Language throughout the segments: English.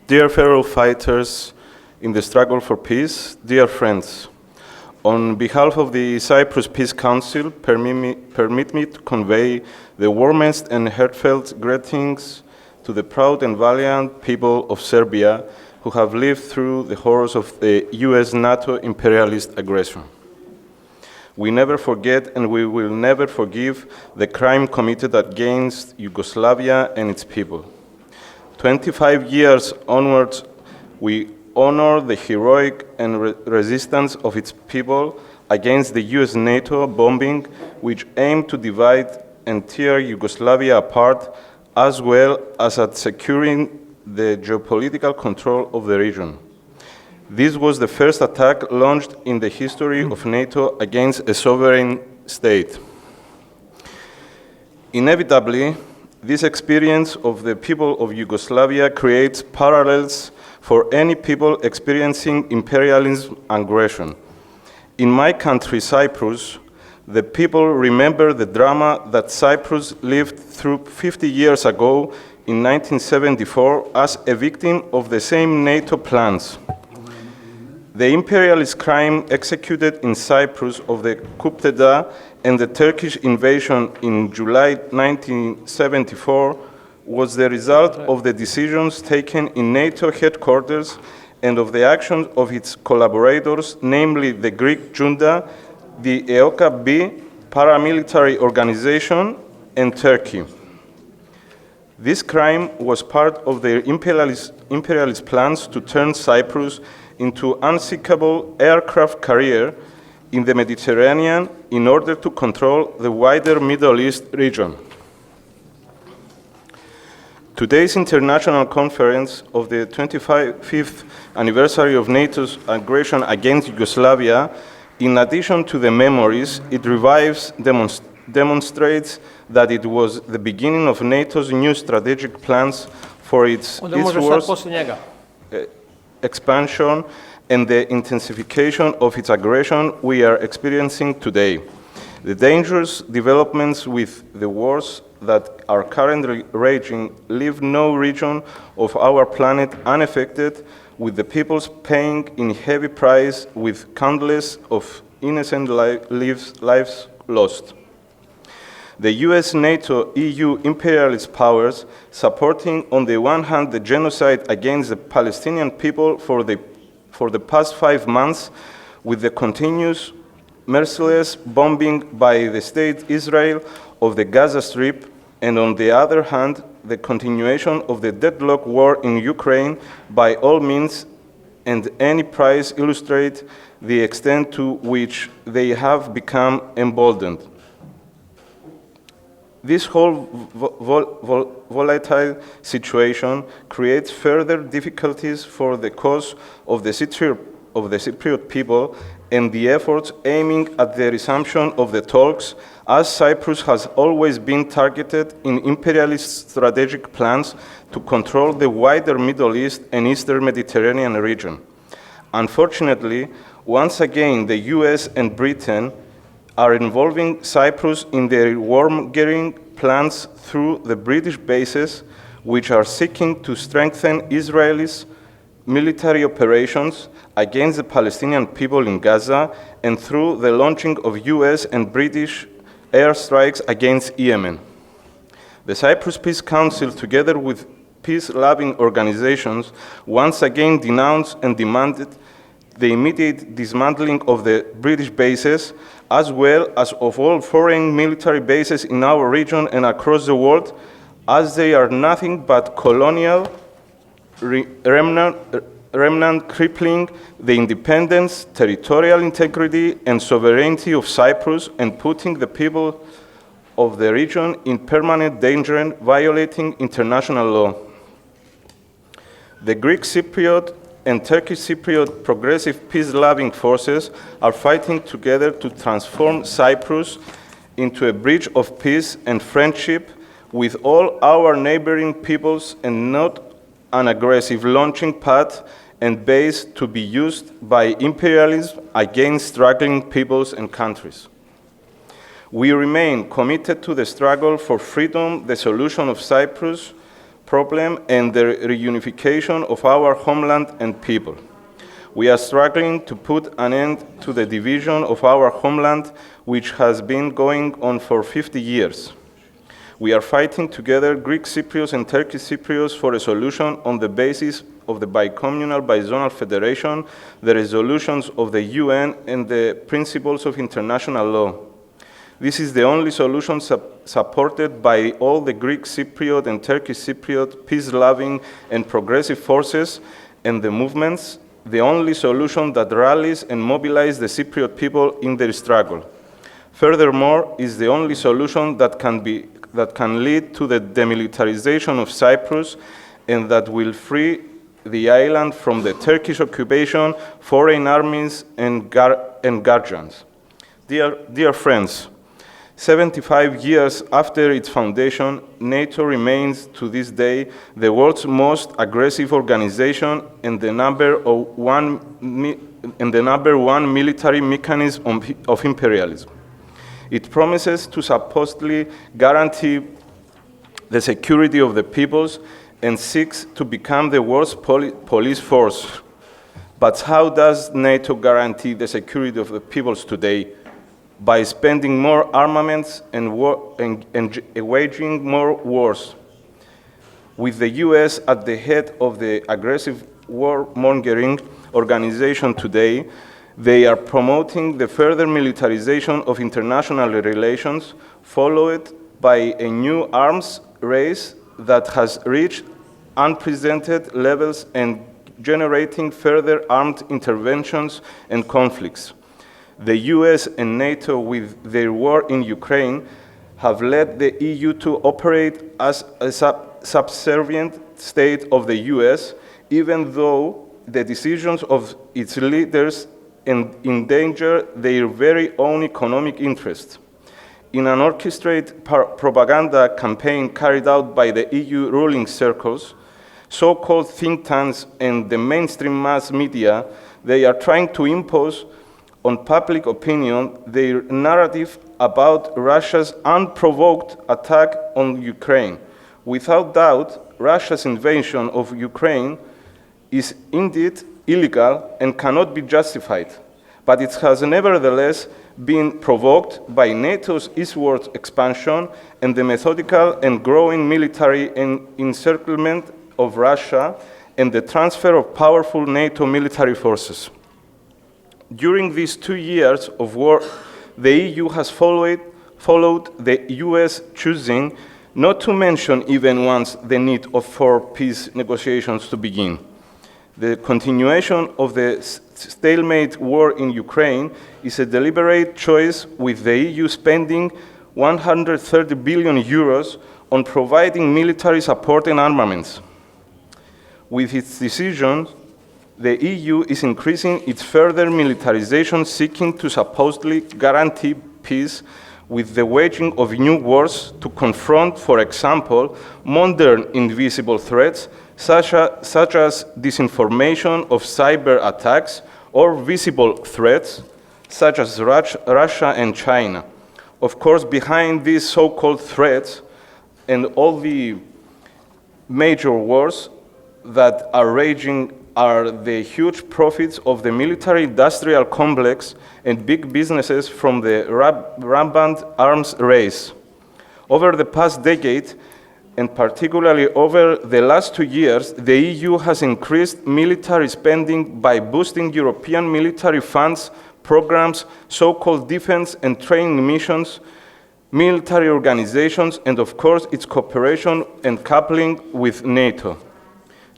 Dear fellow fighters in the struggle for peace, dear friends, on behalf of the Cyprus Peace Council, permit me to convey the warmest and heartfelt greetings to the proud and valiant people of Serbia who have lived through the horrors of the US-NATO imperialist aggression. We never forget and we will never forgive the crime committed against Yugoslavia and its people. 25 years onwards, we honor the heroic and resistance of its people against the US-NATO bombing, which aimed to divide and tear Yugoslavia apart, as well as at securing the geopolitical control of the region. This was the first attack launched in the history of NATO against a sovereign state. Inevitably, this experience of the people of Yugoslavia creates parallels for any people experiencing imperialism and aggression. In my country, Cyprus, the people remember the drama that Cyprus lived through 50 years ago in 1974 as a victim of the same NATO plans. The imperialist crime executed in Cyprus of the coup d'etat and the Turkish invasion in July 1974 was the result of the decisions taken in NATO headquarters and of the actions of its collaborators, namely the Greek junta, the EOKA-B paramilitary organization, and Turkey. This crime was part of their imperialist plans to turn Cyprus into unsinkable aircraft carrier in the Mediterranean in order to control the wider Middle East region. Today's international conference of the 25th anniversary of NATO's aggression against Yugoslavia, in addition to the memories it revives, demonstrates that it was the beginning of NATO's new strategic plans for its eastwards expansion and the intensification of its aggression we are experiencing today. The dangerous developments with the wars that are currently raging leave no region of our planet unaffected, with the peoples paying in heavy price with countless of innocent lives lost. The US, NATO, EU imperialist powers supporting on the one hand the genocide against the Palestinian people for the past 5 months with the continuous merciless bombing by the state Israel of the Gaza Strip, and on the other hand the continuation of the deadlock war in Ukraine by all means and any price illustrate the extent to which they have become emboldened. This whole volatile situation creates further difficulties for the cause of the Cypriot people and the efforts aiming at the resumption of the talks, as Cyprus has always been targeted in imperialist strategic plans to control the wider Middle East and Eastern Mediterranean region. Unfortunately, once again, the US and Britain are involving Cyprus in their warmongering plans through the British bases, which are seeking to strengthen Israel's military operations against the Palestinian people in Gaza and through the launching of US and British airstrikes against Yemen. The Cyprus Peace Council, together with peace-loving organizations, once again denounced and demanded the immediate dismantling of the British bases, as well as of all foreign military bases in our region and across the world, as they are nothing but colonial remnant crippling the independence, territorial integrity, and sovereignty of Cyprus and putting the people of the region in permanent danger and violating international law. The Greek Cypriot and Turkish Cypriot progressive peace-loving forces are fighting together to transform Cyprus into a bridge of peace and friendship with all our neighboring peoples and not an aggressive launching pad and base to be used by imperialism against struggling peoples and countries. We remain committed to the struggle for freedom, the solution of Cyprus, problem and the reunification of our homeland and people. We are struggling to put an end to the division of our homeland, which has been going on for 50 years. We are fighting together, Greek Cypriots and Turkish Cypriots, for a solution on the basis of the bicommunal, bizonal federation, the resolutions of the UN, and the principles of international law. This is the only solution supported by all the Greek Cypriot and Turkish Cypriot peace-loving and progressive forces and the movements, the only solution that rallies and mobilizes the Cypriot people in their struggle. Furthermore, is the only solution that can lead to the demilitarization of Cyprus and that will free the island from the Turkish occupation, foreign armies, and guardians. Dear friends, 75 years after its foundation, NATO remains to this day the world's most aggressive organization and the number one military mechanism of imperialism. It promises to supposedly guarantee the security of the peoples and seeks to become the world's police force. But how does NATO guarantee the security of the peoples today? By spending more armaments and waging more wars. With the US at the head of the aggressive warmongering organization today, they are promoting the further militarization of international relations, followed by a new arms race that has reached unprecedented levels and generating further armed interventions and conflicts. The US and NATO, with their war in Ukraine, have led the EU to operate as a subservient state of the US, even though the decisions of its leaders endanger their very own economic interests. In an orchestrated propaganda campaign carried out by the EU ruling circles, so-called think tanks and the mainstream mass media, they are trying to impose on public opinion their narrative about Russia's unprovoked attack on Ukraine. Without doubt, Russia's invasion of Ukraine is indeed illegal and cannot be justified, but it has nevertheless been provoked by NATO's eastward expansion and the methodical and growing military encirclement of Russia and the transfer of powerful NATO military forces. During these 2 years of war, the EU has followed the US choosing not to mention even once the need for peace negotiations to begin. The continuation of the stalemate war in Ukraine is a deliberate choice, with the EU spending 130 billion euros on providing military support and armaments. With its decision, the EU is increasing its further militarization, seeking to supposedly guarantee peace with the waging of new wars to confront, for example, modern invisible threats such as disinformation of cyber attacks or visible threats such as Russia and China. Of course, behind these so-called threats and all the major wars that are raging are the huge profits of the military-industrial complex and big businesses from the rampant arms race. Over the past decade, and particularly over the last 2 years, the EU has increased military spending by boosting European military funds, programs, so-called defense and training missions, military organizations, and of course its cooperation and coupling with NATO.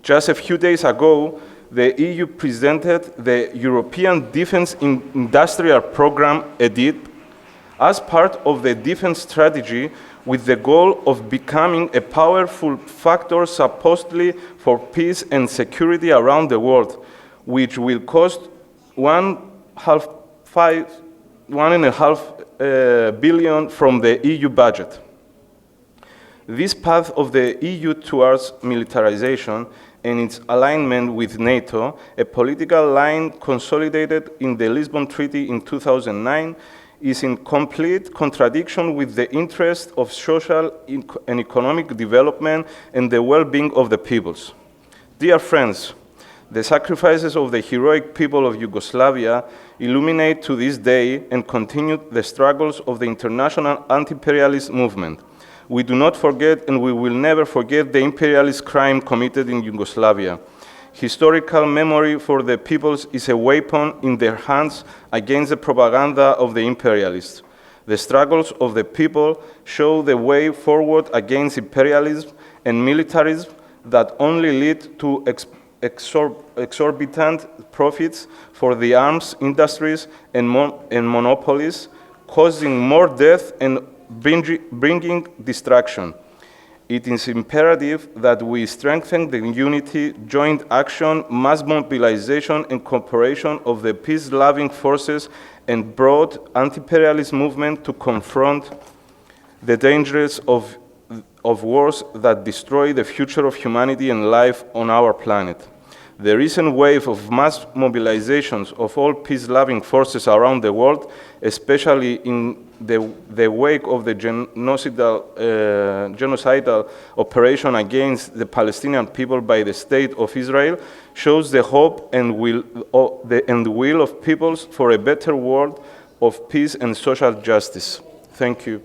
Just a few days ago, the EU presented the European Defence Industrial Programme, EDIP, as part of the defense strategy, with the goal of becoming a powerful factor supposedly for peace and security around the world, which will cost $1.5 billion from the EU budget. This path of the EU towards militarization and its alignment with NATO, a political line consolidated in the Lisbon Treaty in 2009, is in complete contradiction with the interest of social and economic development and the well-being of the peoples. Dear friends, the sacrifices of the heroic people of Yugoslavia illuminate to this day and continue the struggles of the international anti-imperialist movement. We do not forget and we will never forget the imperialist crime committed in Yugoslavia. Historical memory for the peoples is a weapon in their hands against the propaganda of the imperialists. The struggles of the people show the way forward against imperialism and militarism that only lead to exorbitant profits for the arms industries and monopolies, causing more death and bringing destruction. It is imperative that we strengthen the unity, joint action, mass mobilization, and cooperation of the peace-loving forces and broad anti-imperialist movement to confront the dangers of wars that destroy the future of humanity and life on our planet. The recent wave of mass mobilizations of all peace-loving forces around the world, especially in the wake of the genocidal operation against the Palestinian people by the State of Israel, shows the hope and will of peoples for a better world of peace and social justice. Thank you.